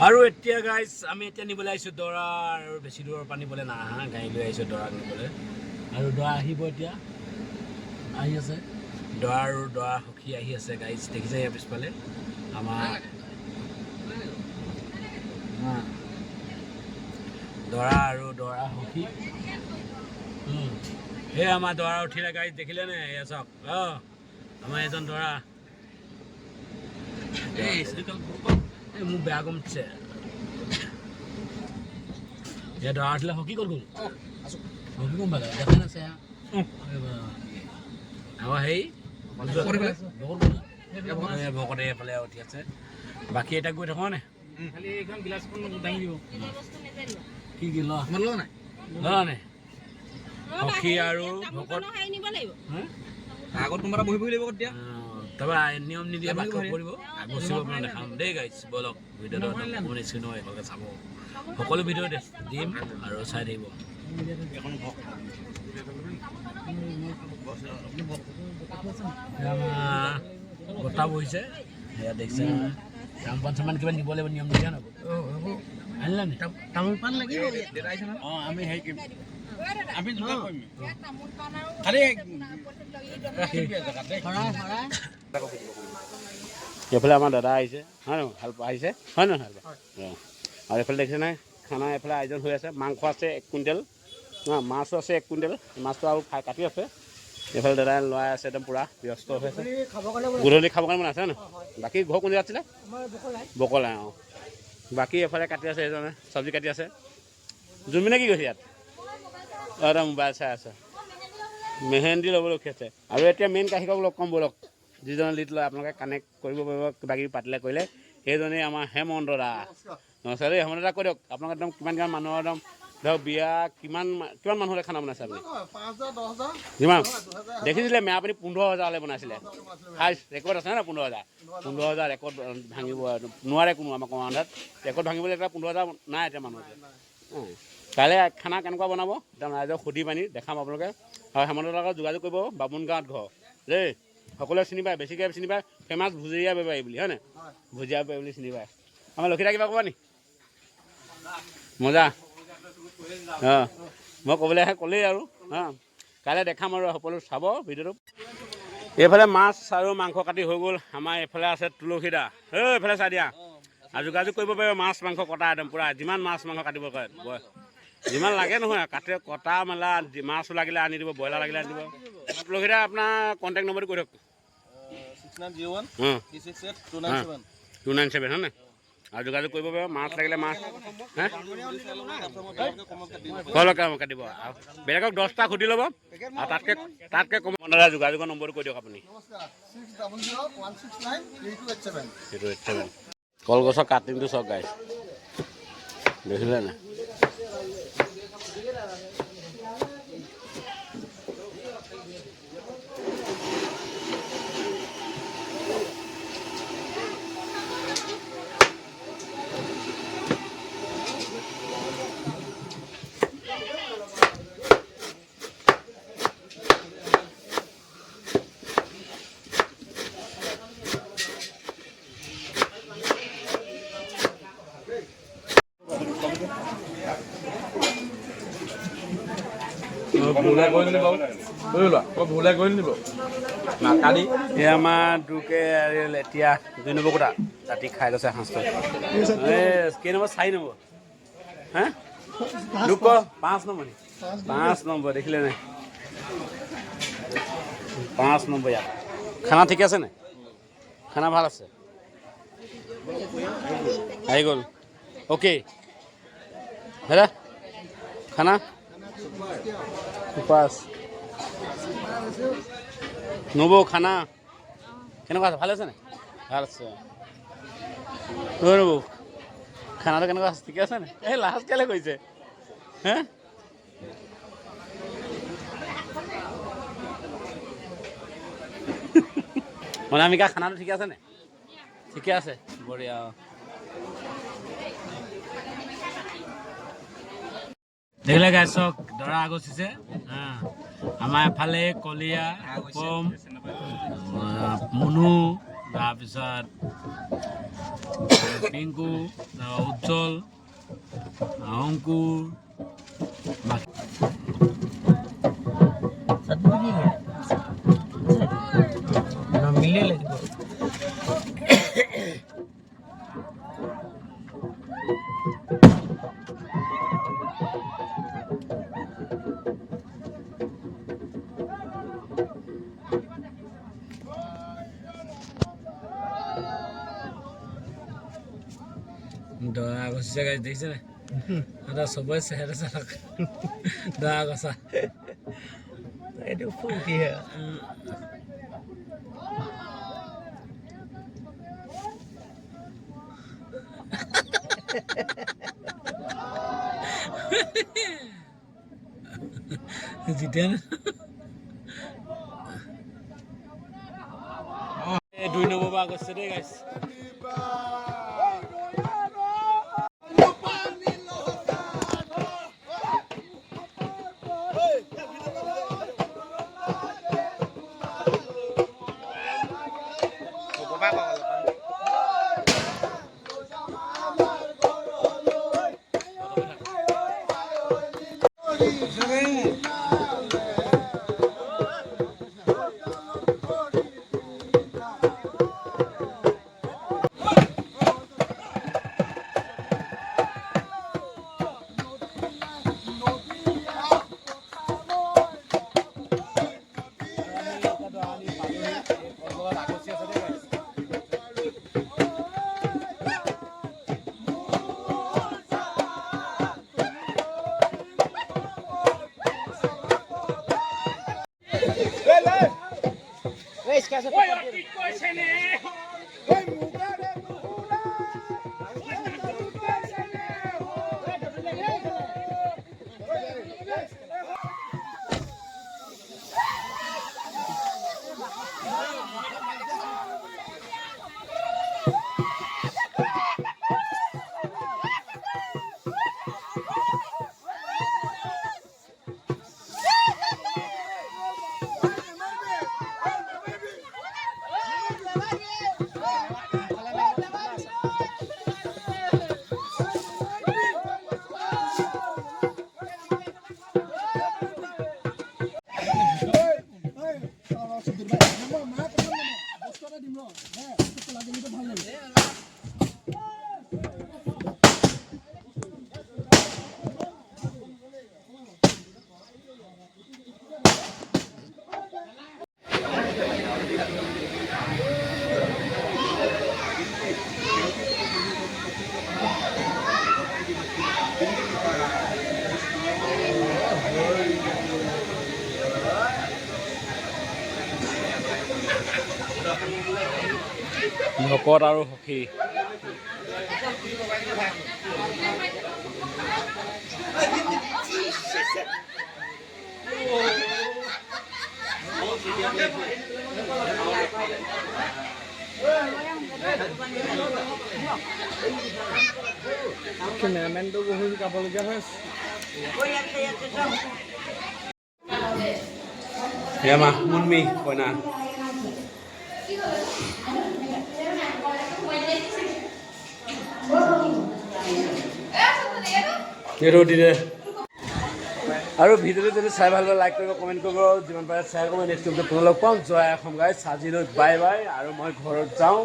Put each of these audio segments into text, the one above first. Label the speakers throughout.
Speaker 1: আৰু এতিয়া গাইজ আমি এতিয়া নিবলৈ আহিছোঁ দৰা আৰু বেছি দূৰৰ পৰা নিবলৈ নাহা গাড়ী লৈ আহিছোঁ দৰা নিবলৈ আৰু দৰা আহিব এতিয়া আহি আছে দৰা আৰু দৰা সখী আহি আছে গাইজ দেখিছে ইয়াৰ পিছফালে আমাৰ দৰা আৰু দৰা সখী সেই আমাৰ দৰা উঠিলে গাড়ীত দেখিলে নে এয়া চাওক আমাৰ এজন দৰা মোক বেয়া গম দিছে এয়া দৰা উঠিলে সখী ক'ত গ'ল সখী গম পালে দেখা নাছে আৰু সেই ভকতে এফালে উঠি আছে বাকী এটা গৈ থাকো নে খালি এইখন গিলাচখন দাঙি দিব কি কি লোৱা নাই সখী আৰু ভকত আগত তোমাৰ বহিব লাগিব এতিয়া তাৰপৰা নিয়ম নিদিয়ে বাকী কৰিব বচিব পৰা দেখাম দেই গাইছ বলক ভিডিঅ'টো শুনিছোঁ নহয় একেলগে চাব সকলো ভিডিঅ' দিম আৰু চাই থাকিব বতা বহিছে সেয়া দেখিছে তামোল চামান কিবা নিব লাগিব নিয়ম নিদিয়া নব আনিলা নি তামোল পাণ লাগিব অঁ আমি হেৰি কৰিম আমি এইফালে আমাৰ দাদা আহিছে হয় নহয় ভাল আহিছে হয় নহয় আৰু এইফালে দেখিছে নাই খানা এইফালে আয়োজন হৈ আছে মাংস আছে 1 কুইণ্টেল মাছো আছে 1 কুইণ্টেল মাছটো আৰু কাটি আছে এইফালে দাদাই লৰাই আছে একদম পূৰা ব্যস্ত হৈ আছে গধূলি খাবৰ কাৰণে আছে ন বাকী ঘৰ কোন জেগাত আছিলে বকলাই অঁ বাকী এফালে কাটি আছে এজনে চব্জি কাটি আছে জুমিনে কি কৈছে ইয়াত এটা মোবাইল চাই আছে মেহেন্দি ল'বলৈ ৰখি আছে আৰু এতিয়া মেইন কাহিকক লগ ক'ম বলক যিজনে লিড লয় আপোনালোকে কানেক্ট কৰিব পাৰিব কিবা কিবি পাতিলে কৰিলে সেইজনেই আমাৰ হেমন্ত দা নমস্কাৰ দেই হেমন্ত দা কৈ দিয়ক আপোনালোকে একদম কিমান মানুহৰ একদম ধৰক বিয়া কিমান মানুহলৈ খানা বনাইছে আপুনি 5,000 10,000 যিমান দেখিছিলে আপুনি 15,000লৈ বনাইছিলে হাইষ্ট ৰেকৰ্ড আছে না 15,000 ৰেকৰ্ড ভাঙিব নোৱাৰে কোনো আমাৰ কমাণ্ডাত ৰেকৰ্ড ভাঙিবলৈ এটা 15,000 নাই এতিয়া মানুহ কাইলৈ খানা কেনেকুৱা বনাব একদম ৰাইজক সুধি পানি দেখাম আপোনালোকে আৰু হেমন্ত দাৰ লগত যোগাযোগ কৰিব বামুণ গাঁৱত ঘৰ দেই সকলোৱে চিনি পায় বেছিকৈ চিনি পায় ফেমাছ ভুজিয়া বেপাৰী বুলি হয়নে ভুজিয়া বেপাৰী বুলি চিনি পায় আমাৰ লক্ষীদা কিবা ক'ব নি মজা অঁ মই ক'বলৈ আহে ক'লেই আৰু কাইলৈ দেখাম আৰু সকলো চাব ভিডিঅ'টো এইফালে মাছ আৰু মাংস কাটি হৈ গ'ল আমাৰ এইফালে আছে তুলসীদা এইফালে চাই দিয়া আৰু যোগাযোগ কৰিব পাৰিব মাছ মাংস কটা একদম পূৰা যিমান মাছ মাংস কাটিব পাৰে যিমান লাগে নহয় কটা মেলা মাছো লাগিলে আনি দিব ব্ৰইলাৰ লাগিলে আনি দিব তুলসীদা আপোনাৰ কণ্টেক্ট নম্বৰটো কৈ দিয়ক 6971 হয় নাই আৰু যোগাযোগ কৰিব পাৰিব মাছ লাগিলে মাছ কাটিব আৰু বেলেগক 10টা সুধি ল'ব আৰু তাতকৈ কম যোগাযোগৰ নম্বৰটো কৈ দিয়ক আপুনি কলগছৰ কাটিংটো চাওক গাইছ দেখিলে নাই আমাৰ দুকে এতিয়া 2 নম্বৰ কোটা ৰাতি খাই গৈছে সাঁজটো কেই নম্বৰ 4 নম্বৰ হা দুক 5 নম্বৰ 5 নম্বৰ দেখিলে নাই 5 নম্বৰ ইয়াত খানা ঠিক আছে নাই খানা ভাল আছে আহি গ'ল অ'কে হেৰা খানা পাঁচ নবৌ খানা কেনেকুৱা আছে ভালে আছে নাই ভাল আছে নবৌ খানাটো কেনেকুৱা আছে ঠিকে আছে নাই এই লাষ্ট কেলৈ কৈছে হে অনামিকা খানাটো ঠিকে আছে নাই ঠিকে আছে বঢ়িয়া দেখিলে গাইছক দৰা আগচিছে আমাৰ এফালে কলীয়া উপম মুনু
Speaker 2: তাৰপিছত পিংকু, উজ্জ্বল, অংকুৰ, মিলে লাগিব। দৰা গছিছে গাছ দেখিছে নাই? সবৰে চেহেৰা চালক দৰা গছা এইটো ফূৰ্তি জিতেন 2 নম্বৰ পৰা গৈছে দেই গাইছ। ভকত আৰু সখী কেমেৰামেনটো বহুত গাবলগীয়া হৈ আছে। মা মুনমি কইনা আৰু ভিডিঅ'টো যদি চাই ভাল পায় লাইক কৰিব, কমেণ্ট কৰিব, যিমান পাৰে শ্বেয়াৰ কৰিব। নেক্সট ভিডিঅ'ত পুনৰ লগ পাম। জয় অসম গাইছ, আজিলৈ বাই বাই। আৰু মই ঘৰত যাওঁ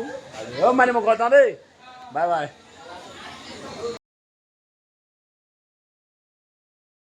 Speaker 2: আৰু মানে মই ঘৰত যাওঁ দেই। Bye bye.